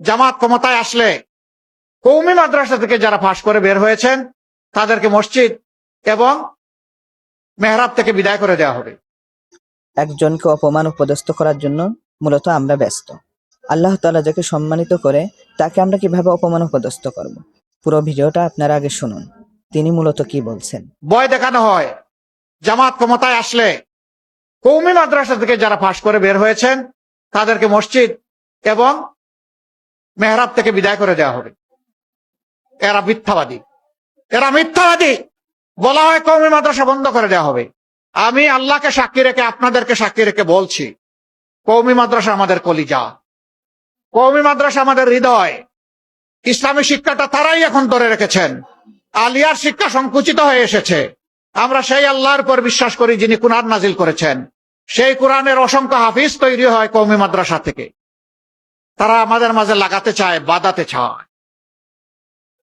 জামাত ক্ষমতায় আসলে কওমি মাদ্রাসা থেকে যারা পাশ করে বের হয়েছেন তাদেরকে মসজিদ এবং মেহরাব থেকে বিদায় করে দেওয়া হবে। একজনকে অপমান ও পদস্থ করার জন্য মূলত আমরা ব্যস্ত। আল্লাহ তাআলা যাকে সম্মানিত করে তাকে আমরা কিভাবে অপমান ও পদস্থ করব? পুরো ভিডিওটা আপনারা আগে শুনুন, তিনি মূলত কি বলছেন। ভয় দেখানো হয় জামাত ক্ষমতায় আসলে কওমি মাদ্রাসা থেকে যারা পাশ করে বের হয়েছেন তাদেরকে মসজিদ এবং মেহরাব থেকে বিদায় করে দেওয়া হবে। এরা মিথ্যাবাদী, এরা মিথ্যাবাদী। বলা হয় কওমি মাদ্রাসা বন্ধ করে দেওয়া হবে। আমি আল্লাহকে সাক্ষী রেখে আপনাদেরকে সাক্ষী রেখে বলছি, কওমি মাদ্রাসা আমাদের কলিজা, কওমি মাদ্রাসা আমাদের হৃদয়। ইসলামী শিক্ষাটা তারাই এখন ধরে রেখেছেন। আলিয়ার শিক্ষা সংকুচিত হয়ে এসেছে। আমরা সেই আল্লাহর উপর বিশ্বাস করি যিনি কুরআন নাজিল করেছেন। সেই কোরআনের অসংখ্য হাফিজ তৈরি হয় কওমি মাদ্রাসা থেকে। তারা আমাদের মাঝে লাগাতে চায়, বাঁধাতে চায়।